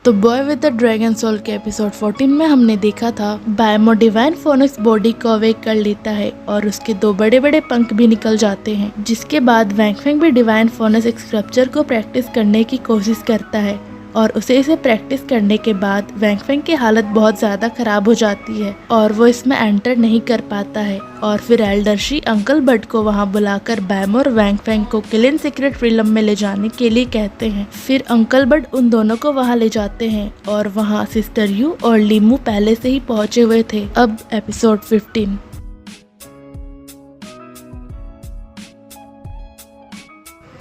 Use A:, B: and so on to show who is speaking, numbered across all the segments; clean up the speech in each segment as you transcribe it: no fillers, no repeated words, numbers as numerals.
A: तो boy with the dragon soul के episode 14 में हमने देखा था बायमो डिवाइन फोनिक्स बॉडी को अवेक कर लेता है और उसके 2 बड़े बड़े पंख भी निकल जाते हैं, जिसके बाद वैंग फेंग भी डिवाइन फोनिक्स स्क्रप्चर को प्रैक्टिस करने की कोशिश करता है और इसे प्रैक्टिस करने के बाद वैंग फेंग की हालत बहुत ज्यादा खराब हो जाती है और वो इसमें एंटर नहीं कर पाता है। और फिर एल्डरशी अंकल बड को वहां बुलाकर बायमो और वैंग फेंग को किलिन सीक्रेट रिलम में ले जाने के लिए कहते हैं। फिर अंकल बड उन दोनों को वहां ले जाते हैं और वहां सिस्टर यू और लीमू पहले से ही पहुंचे हुए थे। अब एपिसोड 15।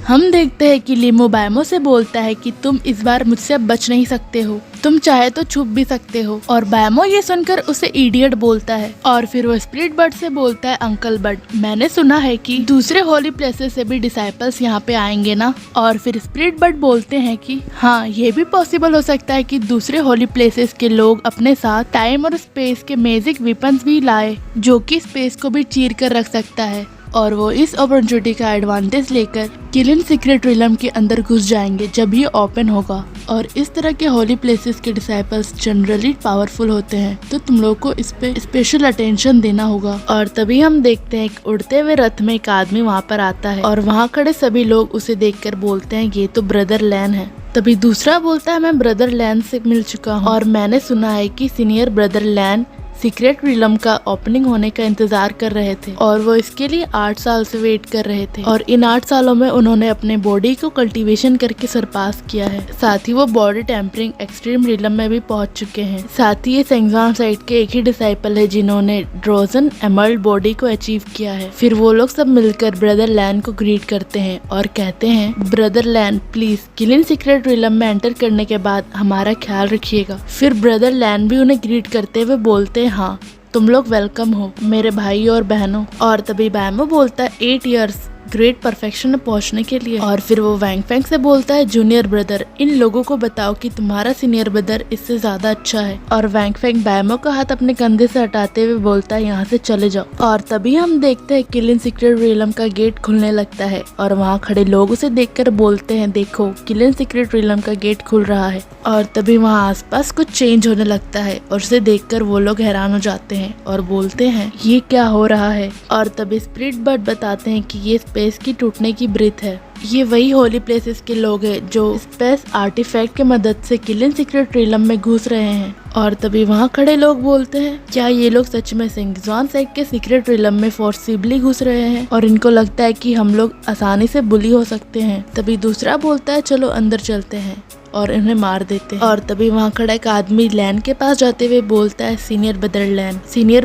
A: हम देखते हैं कि लीमू बायमो से बोलता है कि तुम इस बार मुझसे बच नहीं सकते हो, तुम चाहे तो छुप भी सकते हो। और बायमो ये सुनकर उसे इडियट बोलता है और फिर वो स्पिरिट बर्ड से बोलता है, अंकल बर्ड मैंने सुना है कि दूसरे होली प्लेसेस से भी डिसाइपल्स यहाँ पे आएंगे ना। और फिर स्पिरिट बर्ड बोलते हैं कि हाँ, ये भी पॉसिबल हो सकता है कि दूसरे होली प्लेसेस के लोग अपने साथ टाइम और स्पेस के मैजिक वेपन्स भी लाए, जो कि स्पेस को भी चीर कर रख सकता है। और वो इस अपॉर्चुनिटी का एडवांटेज लेकर किलिन सीक्रेट रिलम के अंदर घुस जाएंगे जब ये ओपन होगा। और इस तरह के होली प्लेसेस के डिसाइपल्स जनरली पावरफुल होते हैं, तो तुम लोग को इस पे स्पेशल अटेंशन देना होगा। और तभी हम देखते हैं एक उड़ते हुए रथ में एक आदमी वहाँ पर आता है और वहाँ खड़े सभी लोग उसे देखकर बोलते हैं ये तो ब्रदर लैन है। तभी दूसरा बोलता है मैं ब्रदर लैन से मिल चुका हूँ और मैंने सुना है कि सीनियर ब्रदर लैन सीक्रेट रिलम का ओपनिंग होने का इंतजार कर रहे थे और वो इसके लिए 8 साल से वेट कर रहे थे। और इन 8 सालों में उन्होंने अपने बॉडी को कल्टीवेशन करके सरपास किया है। साथ ही वो बॉडी टेम्परिंग एक्सट्रीम रिलम में भी पहुंच चुके हैं। साथ ही ये सेंगजान साइड के एक ही डिसाइपल है जिन्होंने ड्रोजन एमर्ल्ड बॉडी को अचीव किया है। फिर वो लोग सब मिलकर ब्रदर लैन को ग्रीट करते हैं और कहते हैं ब्रदर लैन प्लीज किलिन सीक्रेट रिलम में एंटर करने के बाद हमारा ख्याल रखिएगा। फिर ब्रदर लैन भी उन्हें ग्रीट करते हुए बोलते हैं हाँ, तुम लोग वेलकम हो मेरे भाई और बहनों। और तभी बायमो बोलता है 8 इयर्स ग्रेट परफेक्शन में पहुंचने के लिए। और फिर वो वैंग फेंग से बोलता है जूनियर ब्रदर इन लोगों को बताओ कि तुम्हारा सीनियर ब्रदर इससे ज्यादा अच्छा है। और वैंग फेंग बायमो का हाथ अपने कंधे से हटाते हुए बोलता है यहाँ से चले जाओ। और तभी हम देखते हैं किलिन सीक्रेट रिलम का गेट खुलने लगता है और वहाँ खड़े लोग उसे देखकर बोलते हैं देखो किलिन सीक्रेट रिलम का गेट खुल रहा है। और तभी वहाँ आसपास कुछ चेंज होने लगता है और उसे देखकर वो लोग हैरान हो जाते हैं और बोलते हैं ये क्या हो रहा है। और तभी स्पिरिट बर्ड बताते हैं कि ये स्पेस की टूटने की ब्रीथ है। ये वही होली प्लेसेस के लोग हैं जो स्पेस आर्टिफैक्ट की मदद से किलिन सीक्रेट रिलम में घुस रहे हैं। और तभी वहाँ खड़े लोग बोलते हैं क्या ये लोग सच में सेंगजान साइड के सीक्रेट रिलम में फोर्सिबली घुस रहे हैं और इनको लगता है कि हम लोग आसानी से बुली हो सकते हैं। तभी दूसरा बोलता है चलो अंदर चलते हैं और इन्हें मार देते हैं। और तभी वहाँ खड़ा एक आदमी लैन के पास जाते हुए बोलता है सीनियर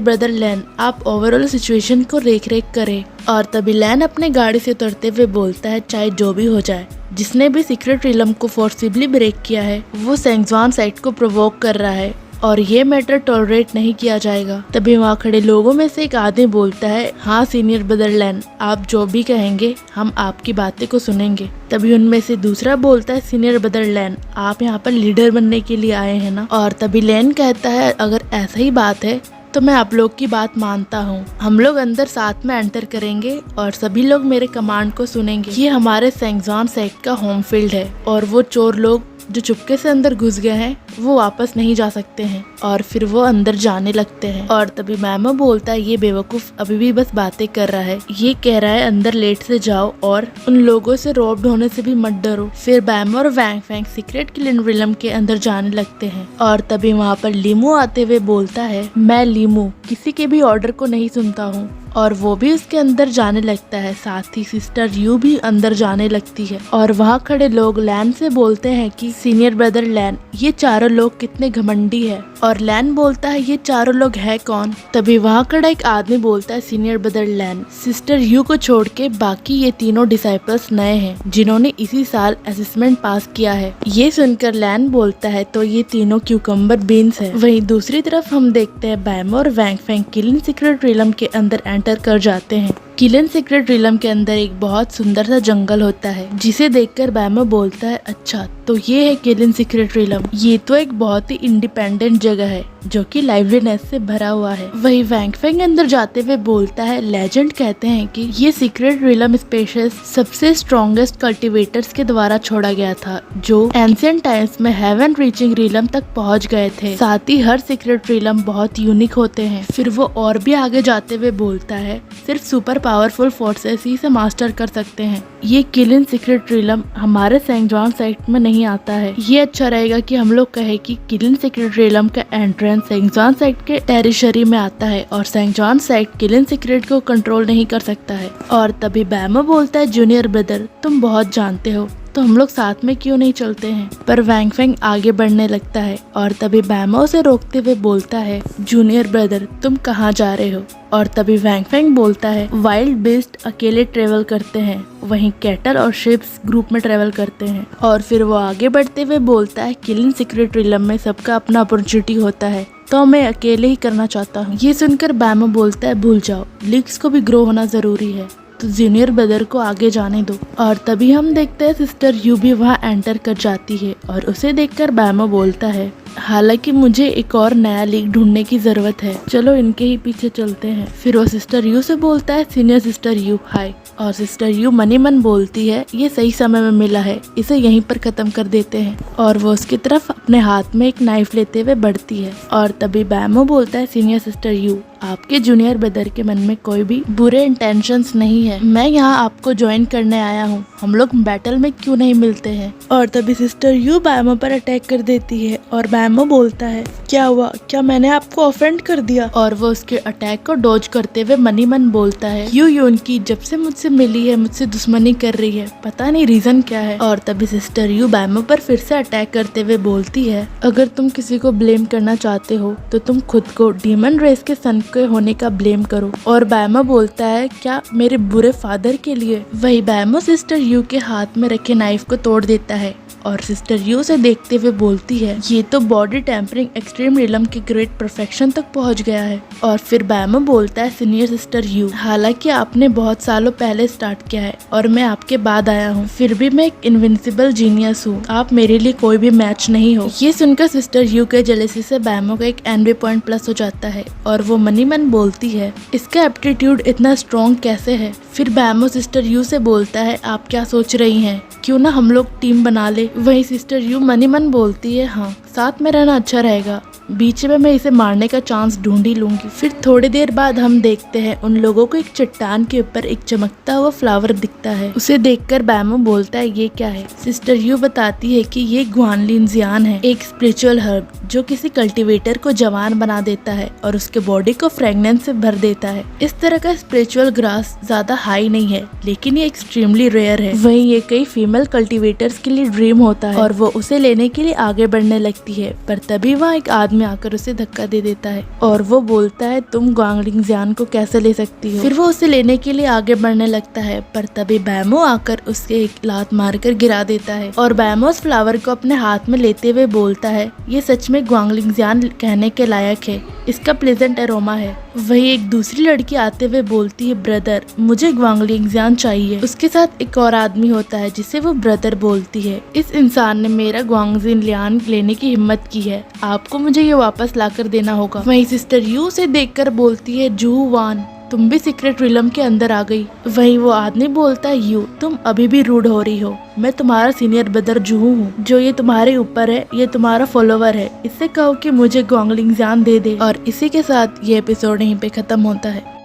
A: ब्रदर लैन आप ओवरऑल सिचुएशन को रेख करें। और तभी लैन अपने गाड़ी से उतरते हुए बोलता है चाहे जो भी हो जाए, जिसने भी सीक्रेट रिलम को फोर्सिबली ब्रेक किया है वो सेंगजान साइड को प्रोवोक कर रहा है और ये मैटर टॉलरेट नहीं किया जाएगा। तभी वहाँ खड़े लोगों में से एक आदमी बोलता है हाँ सीनियर ब्रदर लैन आप जो भी कहेंगे हम आपकी बातें को सुनेंगे। तभी उनमें से दूसरा बोलता है सीनियर ब्रदर लैन आप यहाँ पर लीडर बनने के लिए आए हैं ना। और तभी लैन कहता है अगर ऐसा ही बात है तो मैं आप लोग की बात मानता हूँ, हम लोग अंदर साथ में एंटर करेंगे और सभी लोग मेरे कमांड को सुनेंगे। ये हमारे सेंगजान साइड का होम फील्ड है और वो चोर लोग जो चुपके से अंदर घुस गए हैं वो वापस नहीं जा सकते हैं। और फिर वो अंदर जाने लगते हैं। और तभी बायमो बोलता है ये बेवकूफ अभी भी बस बातें कर रहा है, ये कह रहा है अंदर लेट से जाओ और उन लोगों से रॉब्ड होने से भी मत डरो। फिर बायमो और वैंग फेंग सीक्रेट किलिन रिलम के अंदर जाने लगते हैं। और तभी वहाँ पर लीमू आते हुए बोलता है मैं लीमू किसी के भी ऑर्डर को नहीं सुनता हूँ। और वो भी उसके अंदर जाने लगता है। साथ ही सिस्टर यू भी अंदर जाने लगती है। और वहाँ खड़े लोग लैन से बोलते हैं कि सीनियर ब्रदर लैन ये चारों लोग कितने घमंडी है। और लैन बोलता है ये चारों लोग है कौन। तभी वहाँ खड़ा एक आदमी बोलता है सीनियर ब्रदर लैन सिस्टर यू को छोड़ के बाकी ये तीनों डिसाइपल्स नए हैं जिन्होंने इसी साल असेसमेंट पास किया है। ये सुनकर लैन बोलता है तो ये तीनों क्यूकम्बर बीन्स है। वहीं दूसरी तरफ हम देखते हैं बायमो और वैंग फेंग किलिन सीक्रेट रिलम के अंदर एंटर कर जाते हैं। किलिन सीक्रेट रिलम के अंदर एक बहुत सुंदर सा जंगल होता है जिसे देखकर बायमो बोलता है अच्छा तो ये है किलिन सीक्रेट रिलम। ये तो एक बहुत ही इंडिपेंडेंट जगह है जो कि लाइवलीनेस से भरा हुआ है। वही वैंग फेंग अंदर जाते हुए बोलता है, लेजेंड कहते हैं कि ये सीक्रेट रिलम स्पेशियस सबसे स्ट्रॉन्गेस्ट कल्टीवेटर्स के द्वारा छोड़ा गया था जो एंशिएंट टाइम्स में हेवन रीचिंग रिलम तक पहुंच गए थे। साथ ही हर सीक्रेट रिलम बहुत यूनिक होते हैं। फिर वो और भी आगे जाते हुए बोलता है, सिर्फ सुपर पावरफुल फोर्सेस ही इसे मास्टर कर सकते हैं। ये किलिन सीक्रेट रिलम हमारे सेंट जॉन साइट में नहीं आता है। ये अच्छा रहेगा कि हम लोग कहे कि किलिन सीक्रेट रिलम का एंट्रेंस सेंट जॉन साइट के टेरिटरी में आता है और सेंट जॉन साइट किलिन सीक्रेट को कंट्रोल नहीं कर सकता है। और तभी बैमो बोलता है, जूनियर ब्रदर तुम बहुत जानते हो तो हम लोग साथ में क्यों नहीं चलते हैं। पर वैंग फेंग आगे बढ़ने लगता है और तभी बैमो उसे रोकते हुए बोलता है, जूनियर ब्रदर तुम कहाँ जा रहे हो। और तभी वैंग फेंग बोलता है, वाइल्ड बीस्ट अकेले ट्रेवल करते हैं, वहीं कैटल और शिप्स ग्रुप में ट्रेवल करते हैं। और फिर वो आगे बढ़ते हुए बोलता है, किलिन सीक्रेट रिलम में सबका अपना अपॉर्चुनिटी होता है तो मैं अकेले ही करना चाहता हूँ। ये सुनकर बैमो बोलता है, भूल जाओ, लीग्स को भी ग्रो होना जरूरी है, तो जूनियर ब्रदर को आगे जाने दो। और तभी हम देखते हैं सिस्टर यू भी वहाँ एंटर कर जाती है और उसे देखकर बैमो बोलता है, हालांकि मुझे एक और नया लीग ढूंढने की जरूरत है, चलो इनके ही पीछे चलते हैं। फिर वो सिस्टर यू से बोलता है, सीनियर सिस्टर यू हाय। और सिस्टर यू मनी मन बोलती है, ये सही समय में मिला है, इसे यहीं पर खत्म कर देते हैं। और वो उसकी तरफ अपने हाथ में एक नाइफ लेते हुए बढ़ती है। और तभी बैमो बोलता है, सीनियर सिस्टर यू आपके जूनियर ब्रदर के मन में कोई भी बुरे इंटेंशंस नहीं है, मैं यहाँ आपको ज्वाइन करने आया हूँ, हम लोग बैटल में क्यों नहीं मिलते हैं। और तभी सिस्टर यू बैमो पर अटैक कर देती है और बैमो बोलता है, क्या हुआ, क्या मैंने आपको ऑफेंड कर दिया। और वो उसके अटैक को डॉज करते हुए मनी मन बोलता है, यू यून की जब से मुझसे मिली है मुझसे दुश्मनी कर रही है, पता नहीं रीजन क्या है। और तभी सिस्टर यू बैमो पर फिर से अटैक करते हुए बोलती है, अगर तुम किसी को ब्लेम करना चाहते हो तो तुम खुद को डीमन रेस के सन के होने का ब्लेम करो। और बैमो बोलता है, क्या मेरे बुरे फादर के लिए। वही बैमो सिस्टर यू के हाथ में रखे नाइफ को तोड़ देता है और सिस्टर यू से देखते हुए बोलती है, ये तो बॉडी टेम्परिंग एक्सट्रीम रिलम के ग्रेट परफेक्शन तक पहुंच गया है। और फिर बैमो बोलता है, सीनियर सिस्टर यू हालांकि आपने बहुत सालों पहले स्टार्ट किया है और मैं आपके बाद आया हूँ, फिर भी मैं एक इनविंसिबल जीनियस हूँ, आप मेरे लिए कोई भी मैच नहीं हो। ये सुनकर सिस्टर यू के जेलेसी से बैमो का एक एनवी पॉइंट प्लस हो जाता है और वो मनी मन बोलती है, इसका एप्टीट्यूड इतना स्ट्रॉन्ग कैसे है। फिर बैमो सिस्टर यू से बोलता है, आप क्या सोच रही हैं, क्यों ना हम लोग टीम बना ले। वही सिस्टर यू मनी मन बोलती है, हाँ साथ में रहना अच्छा रहेगा, बीच में मैं इसे मारने का चांस ढूंढ ही लूंगी। फिर थोड़ी देर बाद हम देखते हैं उन लोगों को एक चट्टान के ऊपर एक चमकता हुआ फ्लावर दिखता है। उसे देखकर बैमो बोलता है, ये क्या है। सिस्टर यू बताती है कि ये ग्वानलिनजियान है, एक स्पिरिचुअल हर्ब जो किसी कल्टीवेटर को जवान बना देता है और उसके बॉडी को फ्रेगनेंस से भर देता है। इस तरह का स्पिरिचुअल ग्रास ज्यादा हाई नहीं है लेकिन ये एक्सट्रीमली रेयर है। वहीं ये कई फीमेल कल्टीवेटर्स के लिए ड्रीम होता है और वो उसे लेने के लिए आगे बढ़ने लगती है, पर तभी वहाँ एक आदमी आकर उसे धक्का दे देता है और वो बोलता है, तुम ग्वांगलिंगजियान को कैसे ले सकती हो। फिर वो उसे लेने के लिए आगे बढ़ने लगता है, पर तभी बैमो आकर उसके एक लात मारकर गिरा देता है और बैमो उस फ्लावर को अपने हाथ में लेते हुए बोलता है, ये सच में ग्वांगलिंगजियान कहने के लायक है, इसका प्लेजेंट एरोमा है। वही एक दूसरी लड़की आते हुए बोलती है, ब्रदर मुझे ग्वांगलिंगजियान चाहिए। उसके साथ एक और आदमी होता है जिसे वो ब्रदर बोलती है, इस इंसान ने मेरा ग्वांगलिंगजियान लेने की हिम्मत की है, आपको मुझे ये वापस लाकर देना होगा। वहीं सिस्टर यू से देखकर बोलती है, जू वान तुम भी सीक्रेट रिलम के अंदर आ गई। वहीं वो आदमी बोलता है, यू तुम अभी भी रूड हो रही हो, मैं तुम्हारा सीनियर ब्रदर जूहू हूँ, जो ये तुम्हारे ऊपर है, ये तुम्हारा फॉलोवर है, इससे कहो कि मुझे ग्वांगलिंगजियान दे दे। और इसी के साथ ये एपिसोड यहीं पे खत्म होता है।